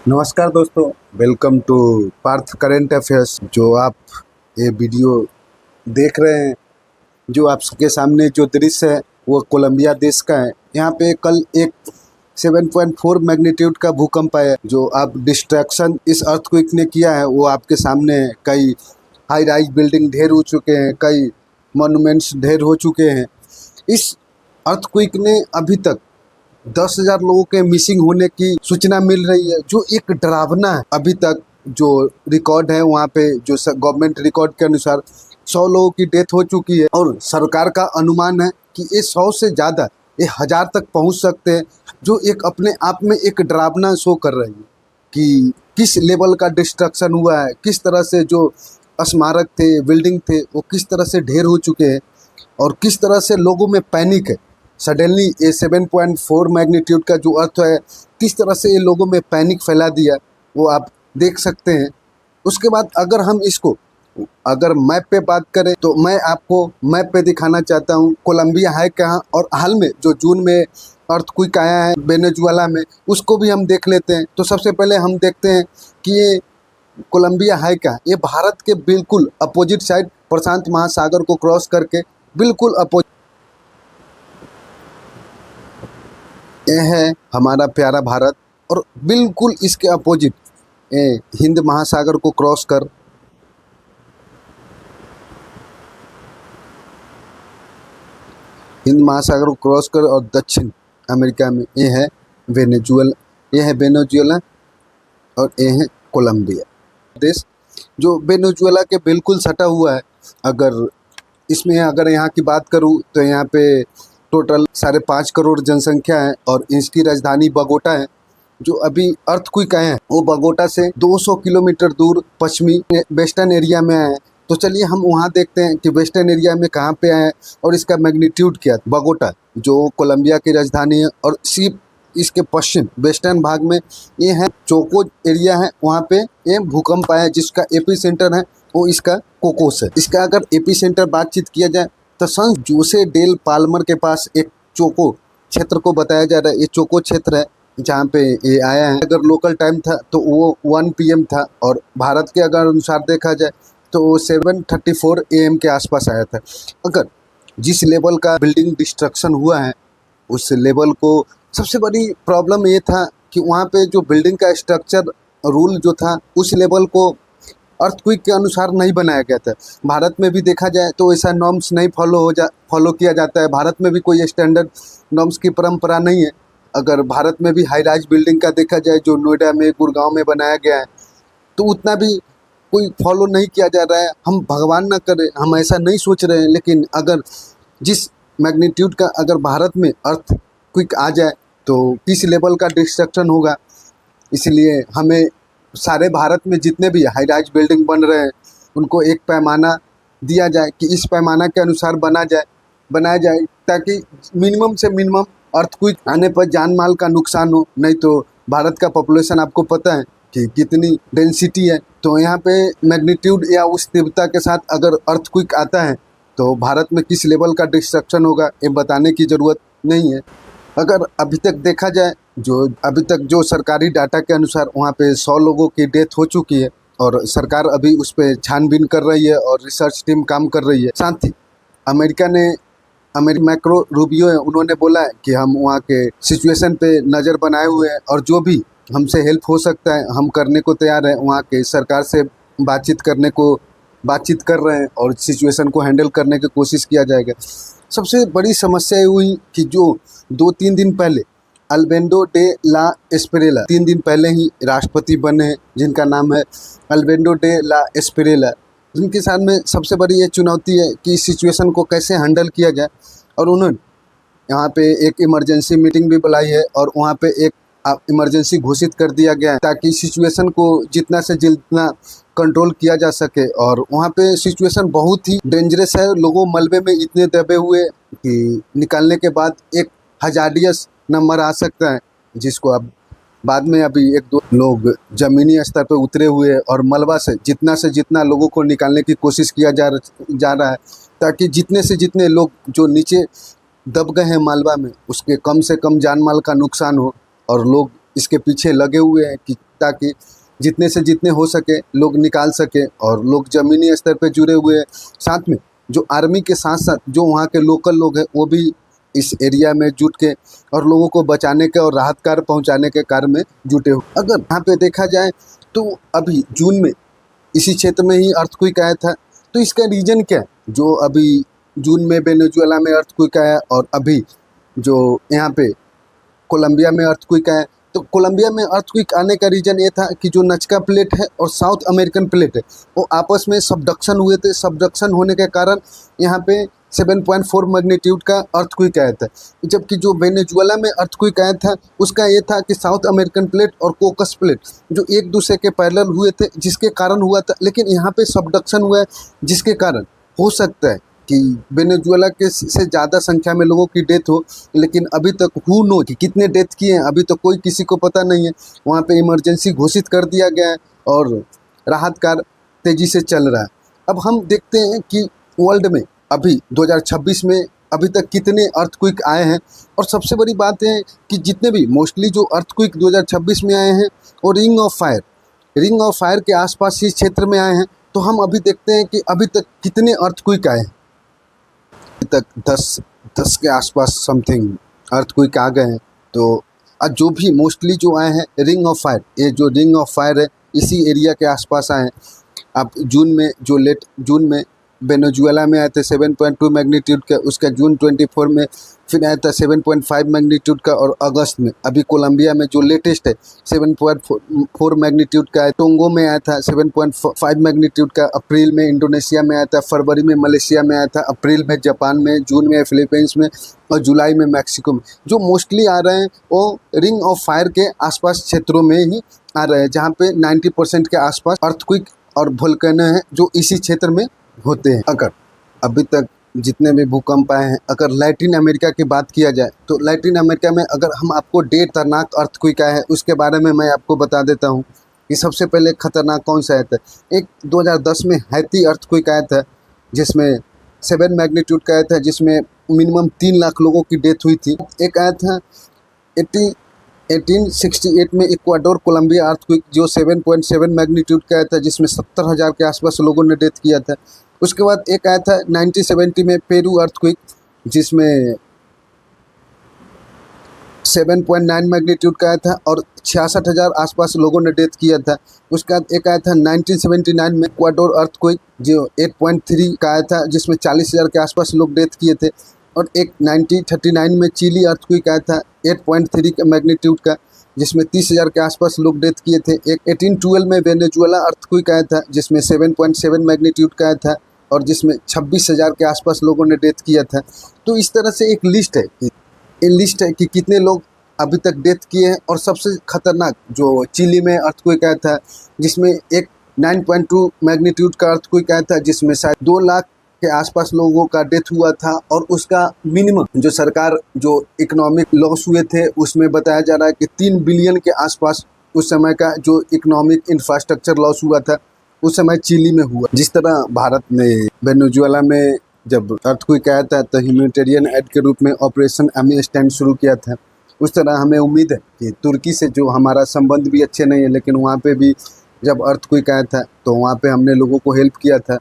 नमस्कार दोस्तों, welcome to Parth current affairs. जो आप ये वीडियो देख रहे हैं, जो आपके सामने जो दृश्य है वो कोलंबिया देश का है। यहाँ पे कल एक 7.4 मैग्नीट्यूड का भूकंप आया। जो आप डिस्ट्रक्शन इस अर्थक्वेक ने किया है वो आपके सामने है। कई हाई राइज बिल्डिंग ढेर हो चुके हैं, कई मॉन्यूमेंट्स ढेर हो चुके हैं। इस अर्थक्वेक ने अभी तक 10,000 लोगों के मिसिंग होने की सूचना मिल रही है, जो एक डरावना है। अभी तक जो रिकॉर्ड है वहाँ पे जो गवर्नमेंट रिकॉर्ड के अनुसार 100 लोगों की डेथ हो चुकी है और सरकार का अनुमान है कि ये 100 से ज़्यादा, ये 1000 तक पहुँच सकते हैं। जो एक अपने आप में एक डरावना शो कर रही है कि किस लेवल का डिस्ट्रक्शन हुआ है, किस तरह से जो स्मारक थे, बिल्डिंग थे, वो किस तरह से ढेर हो चुके हैं और किस तरह से लोगों में पैनिक है। सडनली ये 7.4 मैग्नीट्यूड का जो अर्थ है, किस तरह से ये लोगों में पैनिक फैला दिया, वो आप देख सकते हैं। उसके बाद अगर हम इसको अगर मैप पे बात करें तो मैं आपको मैप पे दिखाना चाहता हूँ कोलंबिया है कहाँ, और हाल में जो जून में अर्थक्वेक आया है वेनेजुएला में, उसको भी हम देख लेते हैं। तो सबसे पहले हम देखते हैं कि ये कोलंबिया है कहाँ। ये भारत के बिल्कुल अपोजिट साइड, प्रशांत महासागर को क्रॉस करके बिल्कुल अपोजिट ये है हमारा प्यारा भारत, और बिल्कुल इसके अपोजिट हिंद महासागर को क्रॉस कर और दक्षिण अमेरिका में ये है वेनेजुएला और ये है कोलंबिया देश, जो वेनेजुएला के बिल्कुल सटा हुआ है। अगर यहाँ की बात करूँ तो यहाँ पे टोटल 5.5 करोड़ जनसंख्या है और इसकी राजधानी बगोटा है। जो अभी अर्थक्वेक आए हैं वो बगोटा से 200 किलोमीटर दूर पश्चिमी वेस्टर्न एरिया में आए हैं। तो चलिए हम वहाँ देखते हैं कि वेस्टर्न एरिया में कहाँ पे आए हैं और इसका मैग्नीट्यूड क्या है। बगोटा जो कोलंबिया की राजधानी है और सिर्फ इसके पश्चिम वेस्टर्न भाग में ये है चोको एरिया है, वहाँ पे ये भूकंप आया है जिसका एपी सेंटर है वो इसका कोकोस है। इसका अगर एपी सेंटर बातचीत किया जाए तो सन जोसे डेल पाल्मर के पास एक चोको क्षेत्र को बताया जा रहा है। ये चोको क्षेत्र है जहाँ पे ये आया है। अगर लोकल टाइम था तो वो 1 PM था और भारत के अगर अनुसार देखा जाए तो वो 7:34 AM के आसपास आया था। अगर जिस लेवल का बिल्डिंग डिस्ट्रक्शन हुआ है उस लेवल को, सबसे बड़ी प्रॉब्लम ये था कि वहाँ पे जो बिल्डिंग का स्ट्रक्चर रूल जो था उस लेवल को अर्थक्वेक के अनुसार नहीं बनाया गया था। भारत में भी देखा जाए तो ऐसा नॉर्म्स नहीं फॉलो किया जाता है। भारत में भी कोई स्टैंडर्ड नॉर्म्स की परंपरा नहीं है। अगर भारत में भी हाई राइज बिल्डिंग का देखा जाए जो नोएडा में, गुड़गांव में बनाया गया है, तो उतना भी कोई फॉलो नहीं किया जा रहा है। हम भगवान ना करे, हम ऐसा नहीं सोच रहे हैं, लेकिन अगर जिस मैग्नीट्यूड का अगर भारत में अर्थक्वेक आ जाए तो किस लेवल का डिस्ट्रक्शन होगा। इसलिए हमें सारे भारत में जितने भी हाई राइज बिल्डिंग बन रहे हैं उनको एक पैमाना दिया जाए कि इस पैमाना के अनुसार बनाया जाए ताकि मिनिमम से मिनिमम अर्थक्वेक आने पर जान माल का नुकसान हो। नहीं तो भारत का पॉपुलेशन आपको पता है कि कितनी डेंसिटी है, तो यहाँ पे मैग्नीट्यूड या उस तीव्रता के साथ अगर अर्थक्वेक आता है तो भारत में किस लेवल का डिस्ट्रक्शन होगा ये बताने की ज़रूरत नहीं है। अगर अभी तक देखा जाए अभी तक जो सरकारी डाटा के अनुसार वहाँ पे 100 लोगों की डेथ हो चुकी है और सरकार अभी उस पर छानबीन कर रही है और रिसर्च टीम काम कर रही है। साथ ही मैक्रो रूबियो है, उन्होंने बोला है कि हम वहाँ के सिचुएशन पे नज़र बनाए हुए हैं और जो भी हमसे हेल्प हो सकता है हम करने को तैयार हैं। वहाँ के सरकार से बातचीत कर रहे हैं और सिचुएशन को हैंडल करने की कोशिश किया जाएगा। सबसे बड़ी समस्या ये हुई कि जो 2-3 दिन पहले अल्बेंडो डे ला एस्पेरेला 3 दिन पहले ही राष्ट्रपति बने हैं, जिनका नाम है अल्बेंडो डे ला एस्पेरेला। जिनके साथ में सबसे बड़ी ये चुनौती है कि इस सिचुएशन को कैसे हैंडल किया जाए, और उन्होंने यहाँ पे एक इमरजेंसी मीटिंग भी बुलाई है और वहाँ पे एक इमरजेंसी घोषित कर दिया गया है ताकि सिचुएशन को जितना से जितना कंट्रोल किया जा सके। और वहाँ पे सिचुएशन बहुत ही डेंजरस है। लोगों मलबे में इतने दबे हुए कि निकालने के बाद एक हजार्डियस नंबर आ सकता है, जिसको अब बाद में अभी 1-2 लोग ज़मीनी स्तर पर उतरे हुए और मलबा से जितना लोगों को निकालने की कोशिश किया जा रहा है ताकि जितने से जितने लोग जो नीचे दब गए हैं मलबा में उसके कम से कम जान माल का नुकसान हो और लोग इसके पीछे लगे हुए हैं कि ताकि जितने से जितने हो सके लोग निकाल सके, और लोग ज़मीनी स्तर पे जुड़े हुए हैं। साथ में जो आर्मी के साथ साथ जो वहाँ के लोकल लोग हैं वो भी इस एरिया में जुट के और लोगों को बचाने के और राहत कार्य पहुँचाने के कार्य में जुटे हुए। अगर यहाँ पे देखा जाए तो अभी जून में इसी क्षेत्र में ही अर्थक्वेक आया था। तो इसका रीज़न क्या है? जो अभी जून में वेनेजुएला में अर्थक्वेक आया और अभी जो यहाँ पे कोलंबिया में अर्थक्वेक आया, तो कोलंबिया में अर्थक्वेक आने का रीज़न ये था कि जो नज़का प्लेट है और साउथ अमेरिकन प्लेट है वो आपस में सबडक्शन हुए थे। सबडक्शन होने के कारण यहाँ पे 7.4 मैग्नीट्यूड का अर्थक्वेक आया था। जबकि जो वेनेजुएला में अर्थक्वेक आया था उसका ये था कि साउथ अमेरिकन प्लेट और कोकस प्लेट जो एक दूसरे के पैरेलल हुए थे, जिसके कारण हुआ था। लेकिन यहाँ पे सबडक्शन हुआ है, जिसके कारण हो सकता है कि वेनेजुएला के से ज़्यादा संख्या में लोगों की डेथ हो। लेकिन अभी तक हु नो कि कितने डेथ किए हैं अभी तो कोई किसी को पता नहीं है। वहाँ पे इमरजेंसी घोषित कर दिया गया है और राहत कार्य तेज़ी से चल रहा है। अब हम देखते हैं कि वर्ल्ड में अभी 2026 में अभी तक कितने अर्थक्वेक आए हैं। और सबसे बड़ी बात है कि जितने भी मोस्टली जो अर्थक्वेक 2026 में आए हैं वो रिंग ऑफ फायर के आसपास इस क्षेत्र में आए हैं। तो हम अभी देखते हैं कि अभी तक कितने अर्थक्वेक आए हैं। अभी तक 10 के आसपास समथिंग अर्थक्वेक आ गए हैं। तो जो भी मोस्टली जो आए हैं रिंग ऑफ फायर, ये जो रिंग ऑफ फायर है इसी एरिया के आसपास आए हैं। अब जून में जो लेट जून में वेनेजुएला में आए थे 7.2 मैग्नीट्यूड का, उसका जून 24 में फिर आया था 7.5 मैग्नीट्यूड का, और अगस्त में अभी कोलंबिया में जो लेटेस्ट है 7.4 मैग्नीट्यूड का है। टोंगो में आया था 7.5 मैग्नीट्यूड का, अप्रैल में इंडोनेशिया में आया था, फरवरी में मलेशिया में आया था, अप्रैल में जापान में, जून में फिलीपींस में और जुलाई में मैक्सिको में। जो मोस्टली आ रहे हैं वो रिंग ऑफ फायर के आसपास क्षेत्रों में ही आ रहे हैं, जहाँ पे 90% के आसपास अर्थक्वेक और वोल्केनो हैं जो इसी क्षेत्र में होते हैं। अगर अभी तक जितने भी भूकंप आए हैं, अगर लैटिन अमेरिका की बात किया जाए तो लैटिन अमेरिका में अगर हम आपको डेढ़ खतरनाक अर्थक्वेक आया है उसके बारे में मैं आपको बता देता हूँ कि सबसे पहले खतरनाक कौन सा आया था। एक 2010 में हैती अर्थक्वेक आया था जिसमें 7 मैग्नीट्यूड का आया था, जिसमें मिनिमम 3 लाख लोगों की डेथ हुई थी। एक आया था 1868 में इक्वाडोर कोलंबिया अर्थक्वेक जो 7.7 मैग्नीट्यूड का आया था, जिसमें 70,000 के आसपास लोगों ने डेथ किया था। उसके बाद एक आया था 1970 में पेरू अर्थक्वेक जिसमें 7.9 मैग्नीट्यूड का आया था और 66,000 आसपास लोगों ने डेथ किया था। उसके बाद एक आया था 1979 में इक्वाडोर अर्थक्वेक जो 8.3 का आया था, जिसमें 40,000 के आसपास लोग डेथ किए थे। और एक 1939 में चिली अर्थक्वेक आया था 8.3 का मैग्नीट्यूड का, जिसमें 30,000 के आसपास लोग डेथ किए थे। एक 1812 में वेनेजुएला अर्थक्वेक आया था जिसमें 7.7 मैग्नीट्यूड का आया था और जिसमें 26,000 के आसपास लोगों ने डेथ किया था। तो इस तरह से एक लिस्ट है कि कितने लोग अभी तक डेथ किए हैं। और सबसे खतरनाक जो चिली में अर्थक्वेक आया था जिसमें एक 9.2 मैग्नीट्यूड का अर्थक्वेक आया था, जिसमें शायद 2 लाख के आसपास लोगों का डेथ हुआ था। और उसका मिनिमम जो सरकार जो इकोनॉमिक लॉस हुए थे उसमें बताया जा रहा है कि 3 बिलियन के आसपास उस समय का जो इकोनॉमिक इंफ्रास्ट्रक्चर लॉस हुआ था उस समय चिली में हुआ। जिस तरह भारत ने वेनेजुएला में जब अर्थक्वेक आया था तो ह्यूमैनिटेरियन एड के रूप में ऑपरेशन एमी स्टैंड शुरू किया था, उस तरह हमें उम्मीद है कि तुर्की से जो हमारा संबंध भी अच्छे नहीं है, लेकिन वहाँ पे भी जब अर्थक्वेक आया था तो वहाँ पे हमने लोगों को हेल्प किया था।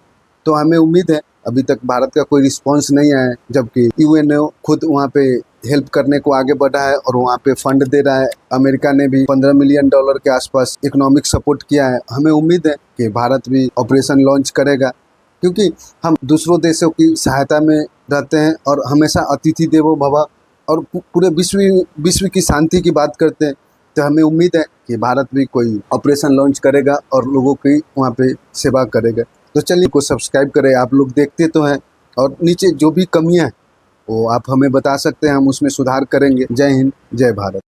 तो हमें उम्मीद है, अभी तक भारत का कोई रिस्पांस नहीं आया है, जबकि यूएनओ खुद वहाँ पे हेल्प करने को आगे बढ़ा है और वहाँ पे फंड दे रहा है। अमेरिका ने भी $15 मिलियन के आसपास इकोनॉमिक सपोर्ट किया है। हमें उम्मीद है कि भारत भी ऑपरेशन लॉन्च करेगा, क्योंकि हम दूसरों देशों की सहायता में रहते हैं और हमेशा अतिथि देवो भव और पूरे विश्व की शांति की बात करते हैं। तो हमें उम्मीद है कि भारत भी कोई ऑपरेशन लॉन्च करेगा और लोगों की वहाँ पे सेवा करेगा। तो चलिए को सब्सक्राइब करें, आप लोग देखते तो हैं, और नीचे जो भी कमियां हैं वो आप हमें बता सकते हैं, हम उसमें सुधार करेंगे। जय हिंद, जय भारत।